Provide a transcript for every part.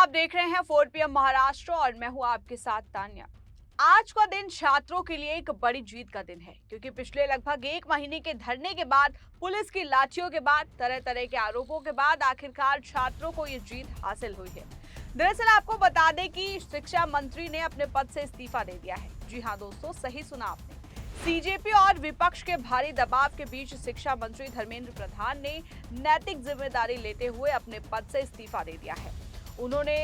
आप देख रहे हैं 4 PM महाराष्ट्र और मैं हूं आपके साथ तान्या। आज का दिन छात्रों के लिए एक बड़ी जीत का दिन है क्योंकि पिछले लगभग 1 महीने के धरने के बाद, पुलिस की लाठियों के बाद, तरह तरह के आरोपों के बाद आखिरकार छात्रों को ये जीत हासिल हुई है। दरअसल आपको बता दें कि शिक्षा मंत्री ने अपने पद से इस्तीफा दे दिया है। जी हाँ दोस्तों, सही सुना आपने। सीजेपी और विपक्ष के भारी दबाव के बीच शिक्षा मंत्री धर्मेंद्र प्रधान ने नैतिक जिम्मेदारी लेते हुए अपने पद से इस्तीफा दे दिया है। उन्होंने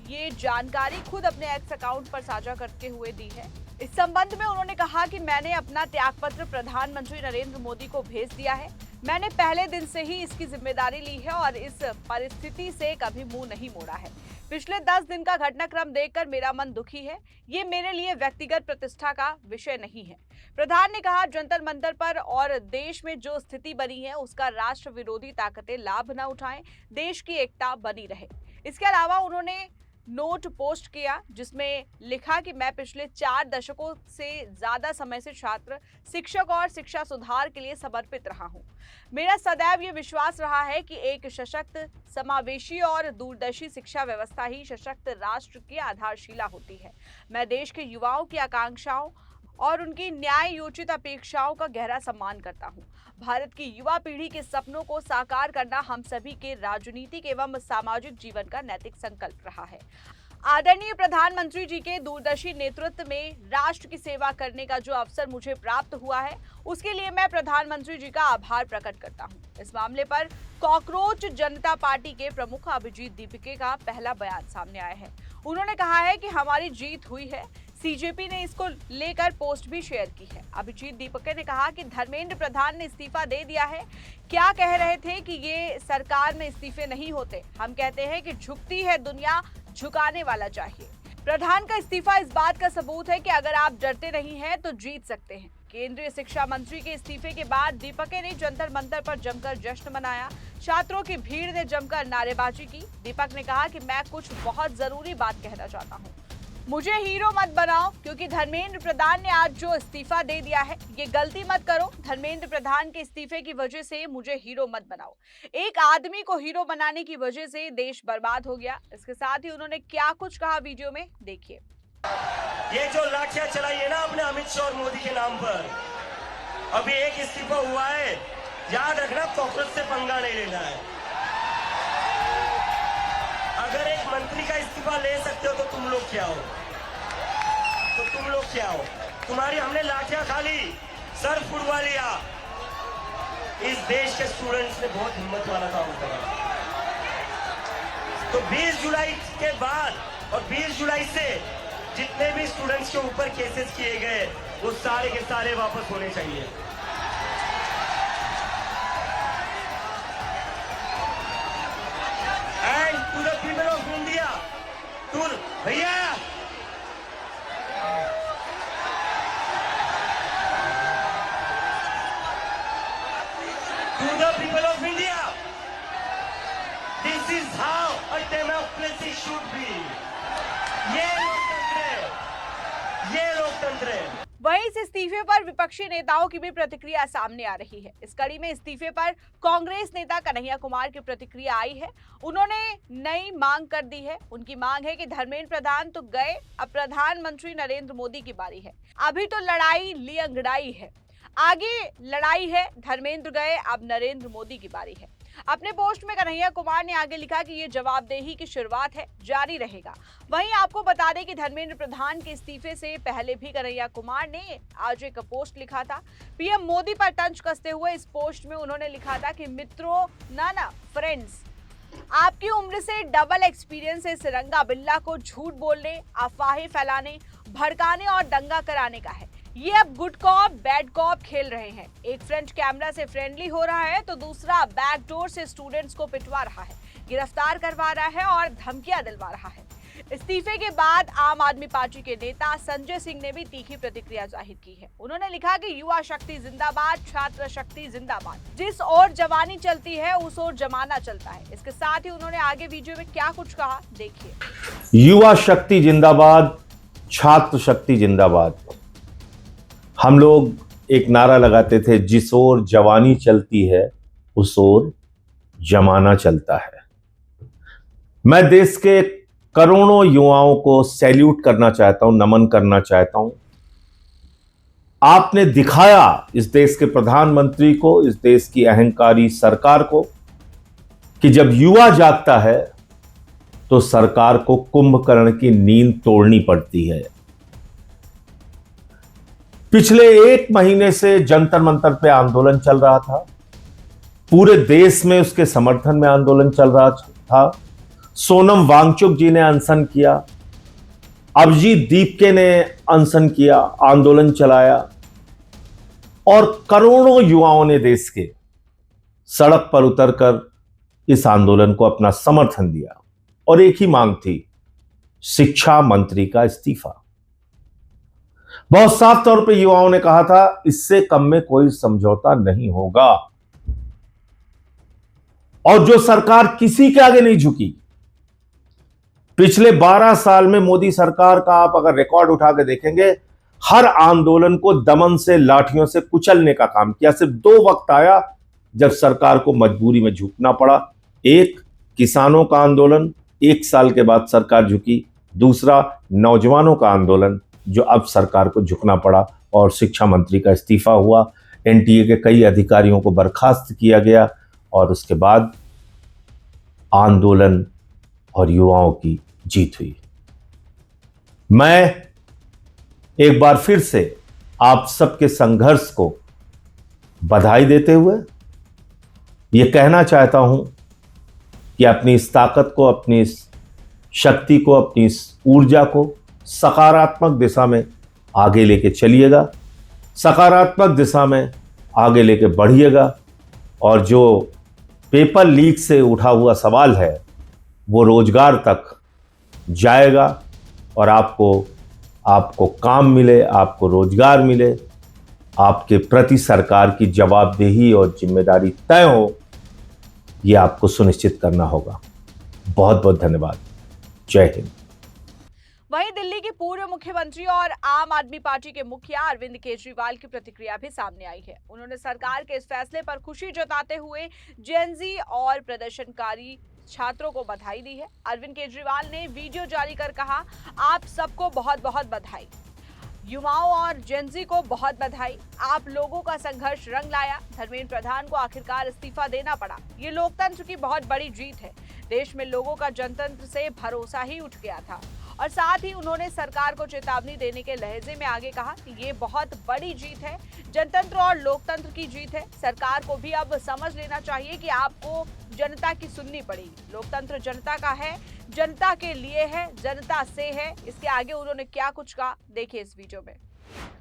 ये जानकारी खुद अपने एक्स अकाउंट पर साझा करते हुए दी है। इस संबंध में उन्होंने कहा कि मैंने अपना त्यागपत्र प्रधानमंत्री नरेंद्र मोदी को भेज दिया है। मैंने पहले दिन से ही इसकी जिम्मेदारी ली है और इस परिस्थिति से कभी मुंह नहीं मोड़ा है। पिछले 10 दिन का घटनाक्रम देखकर मेरा मन दुखी है। ये मेरे लिए व्यक्तिगत प्रतिष्ठा का विषय नहीं है। प्रधान ने कहा, जंतर मंतर पर और देश में जो स्थिति बनी है उसका राष्ट्र विरोधी ताकतें लाभ न उठाएं, देश की एकता बनी रहे। इसके अलावा उन्होंने नोट पोस्ट किया जिसमें लिखा कि मैं पिछले 4 दशकों से ज्यादा समय से छात्र, शिक्षक और शिक्षा सुधार के लिए समर्पित रहा हूं। मेरा सदैव ये विश्वास रहा है कि एक सशक्त, समावेशी और दूरदर्शी शिक्षा व्यवस्था ही सशक्त राष्ट्र की आधारशिला होती है। मैं देश के युवाओं की आकांक्षाओं और उनकी न्याय योचित अपेक्षाओं का गहरा सम्मान करता हूं। भारत की युवा पीढ़ी के सपनों को साकार करना हम सभी के राजनीतिक एवं सामाजिक जीवन का नैतिक संकल्प रहा है। आदरणीय प्रधानमंत्री जी के दूरदर्शी नेतृत्व में राष्ट्र की सेवा करने का जो अवसर मुझे प्राप्त हुआ है, उसके लिए मैं प्रधानमंत्री जी का आभार प्रकट करता हूं। इस मामले पर कॉकरोच जनता पार्टी के प्रमुख अभिजीत दीपके का पहला बयान सामने आया है। उन्होंने कहा है कि हमारी जीत हुई है। सीजेपी ने इसको लेकर पोस्ट भी शेयर की है। अभिजीत दीपके ने कहा कि धर्मेंद्र प्रधान ने इस्तीफा दे दिया है। क्या कह रहे थे कि ये सरकार में इस्तीफे नहीं होते। हम कहते हैं कि झुकती है दुनिया, झुकाने वाला चाहिए। प्रधान का इस्तीफा इस बात का सबूत है कि अगर आप डरते नहीं हैं तो जीत सकते हैं। केंद्रीय शिक्षा मंत्री के इस्तीफे के बाद दीपके ने जंतर मंतर पर जमकर जश्न मनाया। छात्रों की भीड़ ने जमकर नारेबाजी की। दीपक ने कहा कि मैं कुछ बहुत जरूरी बात कहना चाहता हूँ। मुझे हीरो मत बनाओ क्योंकि धर्मेंद्र प्रधान ने आज जो इस्तीफा दे दिया है, ये गलती मत करो। धर्मेंद्र प्रधान के इस्तीफे की वजह से मुझे हीरो मत बनाओ। एक आदमी को हीरो बनाने की वजह से देश बर्बाद हो गया। इसके साथ ही उन्होंने क्या कुछ कहा, वीडियो में देखिए। ये जो लाठियां चलाई है ना आपने अमित शाह और मोदी के नाम पर, अभी एक इस्तीफा हुआ है, याद रखना कॉकरोच से पंगा नहीं लेना है। अगर एक मंत्री का इस्तीफा ले सकते हो तो तुम लोग क्या हो, तुम्हारी हमने लाठियां खा ली, सर फुड़वा लिया। इस देश के स्टूडेंट्स ने बहुत हिम्मत वाला काम करा। तो 20 जुलाई के बाद और 20 जुलाई से जितने भी स्टूडेंट्स के ऊपर केसेस किए गए वो सारे के सारे वापस होने चाहिए। And to the people of India, to भैया to the people of India, this is how a democracy should be. ये लोकतंत्र है। वहीं इस इस्तीफे पर विपक्षी नेताओं की भी प्रतिक्रिया सामने आ रही है। इस कड़ी में इस्तीफे पर कांग्रेस नेता कन्हैया कुमार की प्रतिक्रिया आई है। उन्होंने नई मांग कर दी है। उनकी मांग है कि धर्मेंद्र प्रधान तो गए, अब प्रधानमंत्री नरेंद्र मोदी की बारी है। अभी तो लड़ाई ली अंगड़ाई है, आगे लड़ाई है। धर्मेंद्र गए, अब नरेंद्र मोदी की बारी है। अपने पोस्ट में कन्हैया कुमार ने आगे लिखा कि ये जवाबदेही की शुरुआत है, जारी रहेगा। वहीं आपको बता दें कि धर्मेंद्र प्रधान के इस्तीफे से पहले भी कन्हैया कुमार ने आज एक पोस्ट लिखा था। पीएम मोदी पर तंज कसते हुए इस पोस्ट में उन्होंने लिखा था कि मित्रों, ना फ्रेंड्स, आपकी उम्र से डबल एक्सपीरियंस इस रंगा बिल्ला को झूठ बोलने, अफवाहें फैलाने, भड़काने और दंगा कराने का है। ये अब गुड कॉप बैड कॉप खेल रहे हैं। एक फ्रेंड कैमरा से फ्रेंडली हो रहा है तो दूसरा बैकडोर से स्टूडेंट्स को पिटवा रहा है, गिरफ्तार करवा रहा है और धमकियां दिलवा रहा है। इस्तीफे के बाद आम आदमी पार्टी के नेता संजय सिंह ने भी तीखी प्रतिक्रिया जाहिर की है। उन्होंने लिखा कि युवा शक्ति जिंदाबाद, छात्र शक्ति जिंदाबाद। जिस ओर जवानी चलती है उस ओर जमाना चलता है। इसके साथ ही उन्होंने आगे वीडियो में क्या कुछ कहा, देखिए। युवा शक्ति जिंदाबाद, छात्र शक्ति जिंदाबाद। हम लोग एक नारा लगाते थे, जिस ओर जवानी चलती है उस ओर जमाना चलता है। मैं देश के करोड़ों युवाओं को सैल्यूट करना चाहता हूं, नमन करना चाहता हूं। आपने दिखाया इस देश के प्रधानमंत्री को, इस देश की अहंकारी सरकार को, कि जब युवा जागता है तो सरकार को कुंभकर्ण की नींद तोड़नी पड़ती है। पिछले 1 महीने से जंतर मंतर पे आंदोलन चल रहा था, पूरे देश में उसके समर्थन में आंदोलन चल रहा था। सोनम वांगचुक जी ने अनशन किया, अभिजीत दीपके ने अनशन किया, आंदोलन चलाया, और करोड़ों युवाओं ने देश के सड़क पर उतरकर इस आंदोलन को अपना समर्थन दिया। और एक ही मांग थी, शिक्षा मंत्री का इस्तीफा। बहुत साफ तौर पे युवाओं ने कहा था, इससे कम में कोई समझौता नहीं होगा। और जो सरकार किसी के आगे नहीं झुकी, पिछले 12 साल में मोदी सरकार का आप अगर रिकॉर्ड उठा के देखेंगे, हर आंदोलन को दमन से, लाठियों से कुचलने का काम किया। सिर्फ 2 वक्त आया जब सरकार को मजबूरी में झुकना पड़ा। एक, किसानों का आंदोलन, 1 साल के बाद सरकार झुकी। दूसरा, नौजवानों का आंदोलन, जो अब सरकार को झुकना पड़ा और शिक्षा मंत्री का इस्तीफा हुआ। एनटीए के कई अधिकारियों को बर्खास्त किया गया और उसके बाद आंदोलन और युवाओं की जीत हुई। मैं एक बार फिर से आप सबके संघर्ष को बधाई देते हुए यह कहना चाहता हूं कि अपनी इस ताकत को, अपनी इस शक्ति को, अपनी इस ऊर्जा को सकारात्मक दिशा में आगे लेके चलिएगा, सकारात्मक दिशा में आगे लेके बढ़िएगा। और जो पेपर लीक से उठा हुआ सवाल है वो रोजगार तक जाएगा और आपको काम मिले, आपको रोजगार मिले, आपके प्रति सरकार की जवाबदेही और जिम्मेदारी तय हो, ये आपको सुनिश्चित करना होगा। बहुत बहुत धन्यवाद। जय हिंद। वहीं दिल्ली के पूर्व मुख्यमंत्री और आम आदमी पार्टी के मुखिया अरविंद केजरीवाल की प्रतिक्रिया भी सामने आई है। उन्होंने सरकार के इस फैसले पर खुशी जताते हुए जेनजी और प्रदर्शनकारी छात्रों को बधाई दी है। अरविंद केजरीवाल ने वीडियो जारी कर कहा, आप सबको बहुत बहुत बधाई, युवाओं और जेनजी को बहुत बधाई, आप लोगों का संघर्ष रंग लाया। धर्मेंद्र प्रधान को आखिरकार इस्तीफा देना पड़ा, ये लोकतंत्र की बहुत बड़ी जीत है। देश में लोगों का जनतंत्र से भरोसा ही उठ गया था। और साथ ही उन्होंने सरकार को चेतावनी देने के लहजे में आगे कहा कि ये बहुत बड़ी जीत है, जनतंत्र और लोकतंत्र की जीत है। सरकार को भी अब समझ लेना चाहिए कि आपको जनता की सुननी पड़ेगी। लोकतंत्र जनता का है, जनता के लिए है, जनता से है। इसके आगे उन्होंने क्या कुछ कहा, देखिए इस वीडियो में।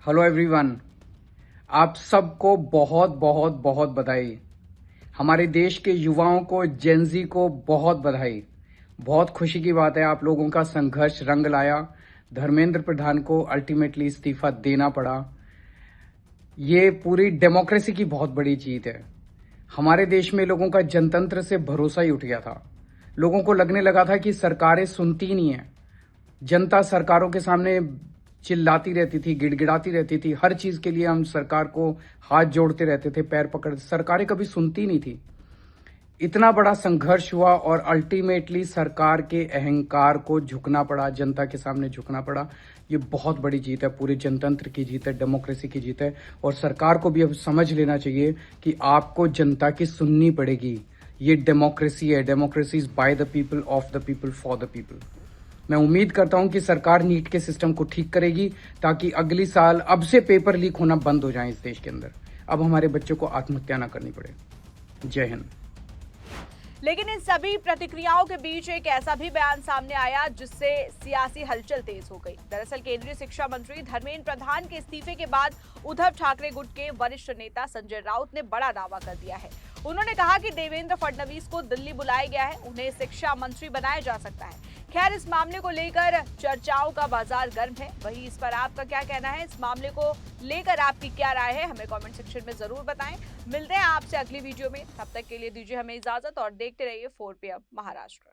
हेलो एवरीवन, आप सबको बहुत बहुत बहुत बधाई। हमारे देश के युवाओं को, जेनजी को बहुत बधाई। बहुत खुशी की बात है, आप लोगों का संघर्ष रंग लाया। धर्मेंद्र प्रधान को अल्टीमेटली इस्तीफा देना पड़ा। ये पूरी डेमोक्रेसी की बहुत बड़ी जीत है। हमारे देश में लोगों का जनतंत्र से भरोसा ही उठ गया था। लोगों को लगने लगा था कि सरकारें सुनती नहीं है। जनता सरकारों के सामने चिल्लाती रहती थी, गिड़गिड़ाती रहती थी। हर चीज के लिए हम सरकार को हाथ जोड़ते रहते थे, पैर पकड़ते। सरकारें कभी सुनती नहीं थी। इतना बड़ा संघर्ष हुआ और अल्टीमेटली सरकार के अहंकार को झुकना पड़ा, जनता के सामने झुकना पड़ा। ये बहुत बड़ी जीत है, पूरे जनतंत्र की जीत है, डेमोक्रेसी की जीत है। और सरकार को भी अब समझ लेना चाहिए कि आपको जनता की सुननी पड़ेगी। ये डेमोक्रेसी है, democracy is by the people, of the people, for the people. मैं उम्मीद करता हूं कि सरकार नीट के सिस्टम को ठीक करेगी ताकि अगली साल अब से पेपर लीक होना बंद हो जाए इस देश के अंदर। अब हमारे बच्चों को आत्महत्या ना करनी पड़े। जय हिंद। लेकिन इन सभी प्रतिक्रियाओं के बीच एक ऐसा भी बयान सामने आया जिससे सियासी हलचल तेज हो गई। दरअसल केंद्रीय शिक्षा मंत्री धर्मेंद्र प्रधान के इस्तीफे के बाद उद्धव ठाकरे गुट के वरिष्ठ नेता संजय राउत ने बड़ा दावा कर दिया है। उन्होंने कहा कि देवेंद्र फडणवीस को दिल्ली बुलाया गया है, उन्हें शिक्षा मंत्री बनाया जा सकता है। खैर, इस मामले को लेकर चर्चाओं का बाजार गर्म है। वहीं इस पर आपका क्या कहना है, इस मामले को लेकर आपकी क्या राय है, हमें कमेंट सेक्शन में जरूर बताएं। मिलते हैं आपसे अगली वीडियो में, तब तक के लिए दीजिए हमें इजाजत और देखते रहिए 4 PM महाराष्ट्र।